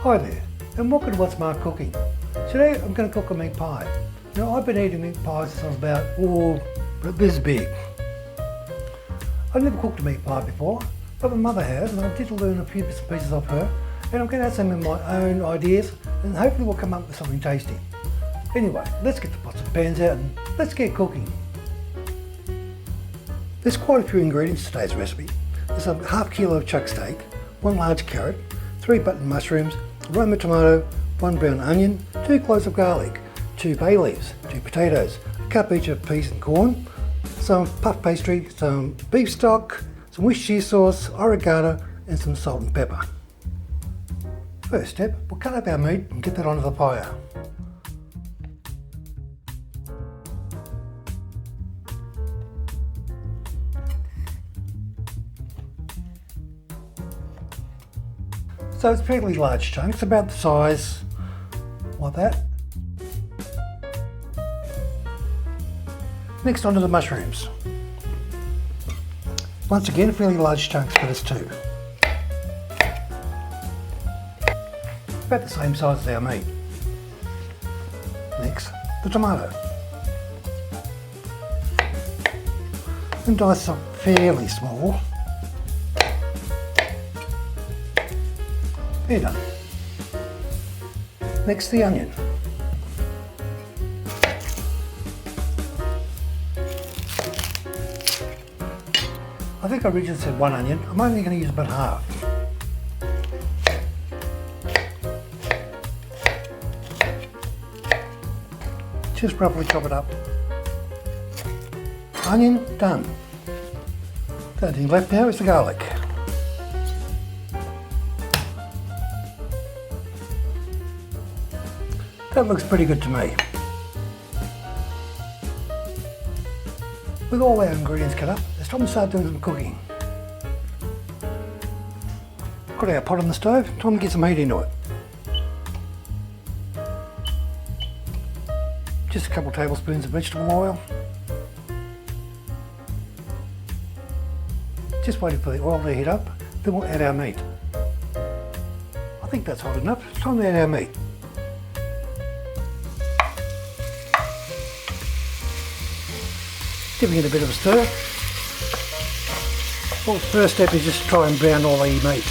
Hi there, and welcome to What's Mark Cooking. Today I'm going to cook a meat pie. Now I've been eating meat pies since I was about this big. I've never cooked a meat pie before, but my mother has, and I did learn a few bits and pieces of her, and I'm going to add some of my own ideas, and hopefully we'll come up with something tasty. Anyway, let's get the pots and pans out and let's get cooking. There's quite a few ingredients in today's recipe. There's a half kilo of chuck steak, 1 large carrot, 3 button mushrooms, 1 tomato, 1 brown onion, 2 cloves of garlic, 2 bay leaves, 2 potatoes, a cup each of peas and corn, some puff pastry, some beef stock, some Worcestershire sauce, oregano and some salt and pepper. First step, we'll cut up our meat and get that onto the fire. So it's fairly large chunks, about the size like that. Next onto the mushrooms. Once again, fairly large chunks for this too. About the same size as our meat. Next, the tomato. And dice them fairly small. There, done. Next, the onion. I think I originally said 1 onion. I'm only going to use about half. Just roughly chop it up. Onion, done. The only thing left now is the garlic. That looks pretty good to me. With all our ingredients cut up, it's time to start doing some cooking. Got our pot on the stove, time to get some heat into it. Just a couple of tablespoons of vegetable oil. Just waiting for the oil to heat up, then we'll add our meat. I think that's hot enough, it's time to add our meat. Giving it a bit of a stir. Well, the first step is just to try and brown all the meat.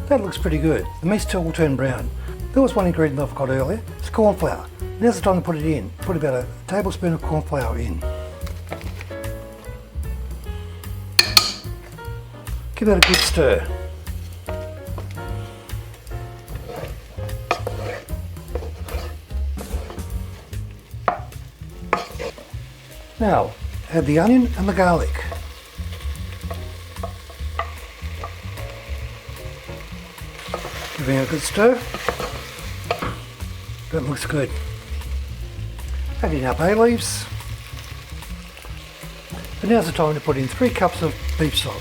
That looks pretty good. The meat's still will turn brown. There was one ingredient I forgot earlier. It's corn flour. Now's the time to put it in. Put about a tablespoon of corn flour in. Give that a good stir. Now, add the onion and the garlic. Giving it a good stir. That looks good. Add in our bay leaves. And now's the time to put in 3 cups of beef stock.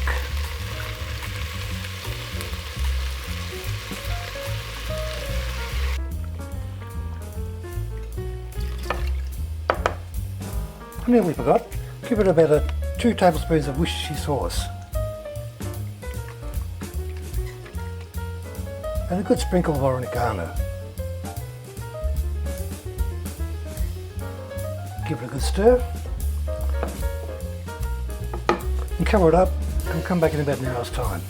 I nearly forgot, give it about 2 tablespoons of Worcestershire sauce. And a good sprinkle of oregano. Give it a good stir. And cover it up and we'll come back in about an hour's time.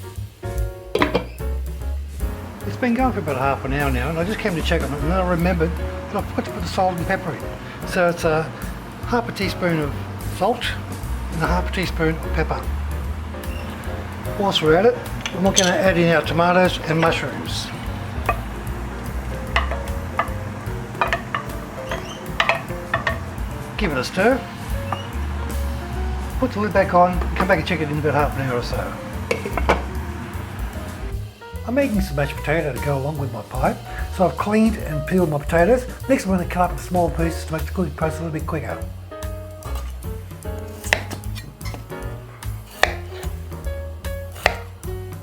It's been going for about half an hour now and I just came to check on it and then I remembered that I forgot to put the salt and pepper in. So it's half a teaspoon of salt and a half a teaspoon of pepper. Whilst we're at it, we're going to add in our tomatoes and mushrooms. Give it a stir. Put the lid back on and come back and check it in about half an hour or so. I'm making some mashed potato to go along with my pie, so I've cleaned and peeled my potatoes. Next I'm going to cut up into small pieces to make the cooking process a little bit quicker.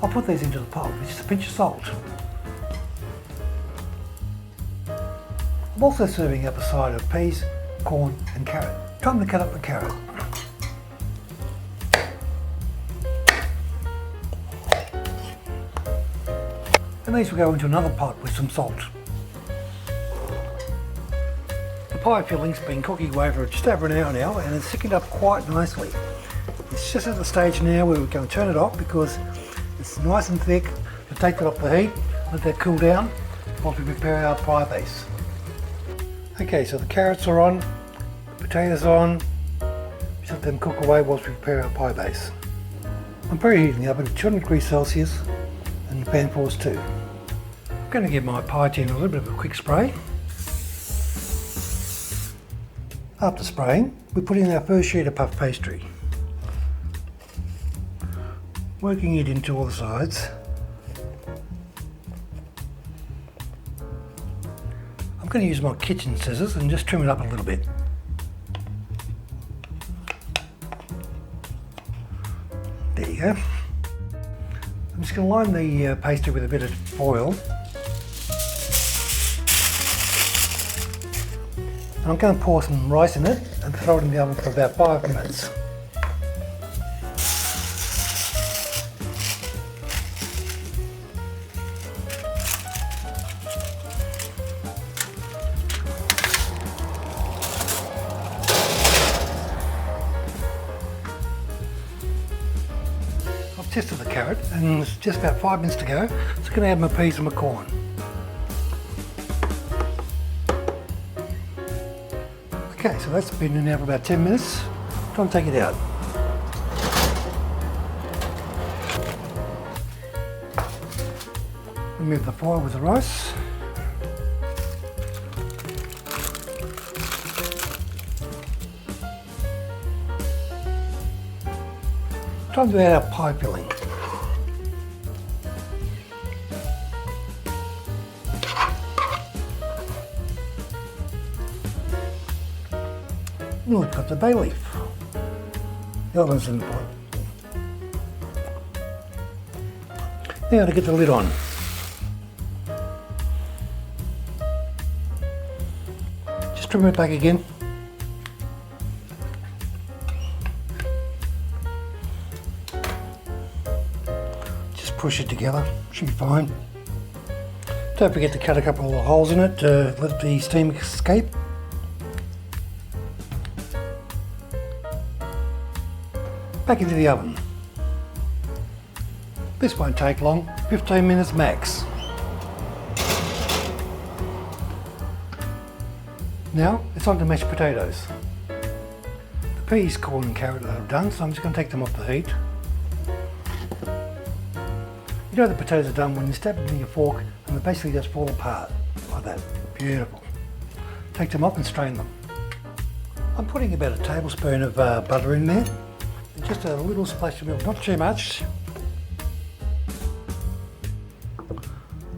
I'll put these into the pot with just a pinch of salt. I'm also serving up a side of peas, corn and carrot. Time to cut up the carrot. And these will go into another pot with some salt. The pie filling's been cooking away for just over an hour now, and it's thickened up quite nicely. It's just at the stage now where we're going to turn it off because it's nice and thick. We'll take that off the heat, let that cool down while we prepare our pie base. Okay, so the carrots are on, the potatoes are on. Just let them cook away whilst we prepare our pie base. I'm preheating the oven to 200 degrees Celsius and the pan force too. I'm going to give my pie tin a little bit of a quick spray. After spraying, we put in our first sheet of puff pastry. Working it into all the sides. I'm going to use my kitchen scissors and just trim it up a little bit. There you go. I'm just going to line the pastry with a bit of foil. And I'm going to pour some rice in it and throw it in the oven for about 5 minutes. I've tested the carrot and it's just about 5 minutes to go, so I'm going to add my peas and my corn. Okay, so that's been in now for about 10 minutes. Time to take it out. Remove the foil with the rice. Time to add our pie filling. Oh, we've got the bay leaf. The other one's in the pot. Now to get the lid on. Just trim it back again. Just push it together, should be fine. Don't forget to cut a couple of holes in it to let the steam escape. Back into the oven. This won't take long, 15 minutes max. Now it's on to mashed potatoes. The peas, corn and carrot are done, so I'm just going to take them off the heat. You know the potatoes are done when you stab them with your fork and they basically just fall apart like that. Beautiful. Take them off and strain them. I'm putting about a tablespoon of butter in there. Just a little splash of milk, not too much.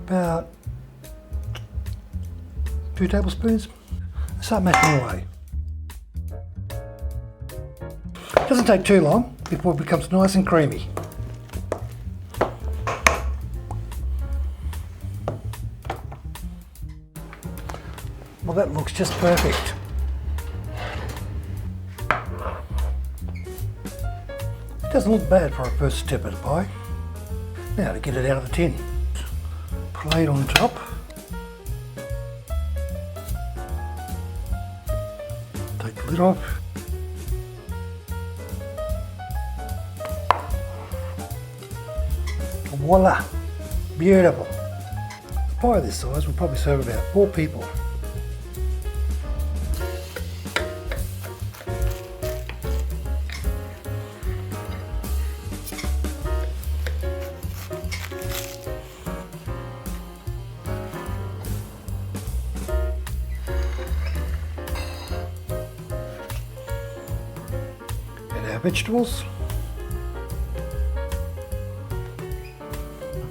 About 2 tablespoons. Start mashing away. It doesn't take too long before it becomes nice and creamy. Well, that looks just perfect. Doesn't look bad for a first step at a pie. Now to get it out of the tin. Plate on top. Take the lid off. Voila! Beautiful. A pie this size will probably serve about 4 people. Our vegetables.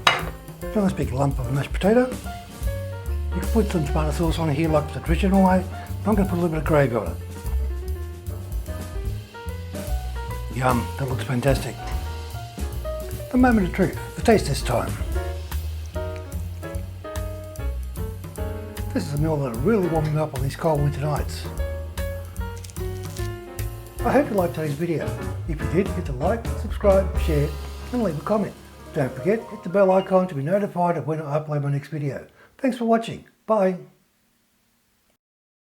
A nice big lump of mashed potato. You can put some tomato sauce on here like the traditional way. I'm going to put a little bit of gravy on it. Yum, that looks fantastic. The moment of truth, the taste this time. This is a meal that'll really warm me up on these cold winter nights. I hope you liked today's video. If you did, hit the like, subscribe, share and leave a comment. Don't forget, hit the bell icon to be notified of when I upload my next video. Thanks for watching. Bye.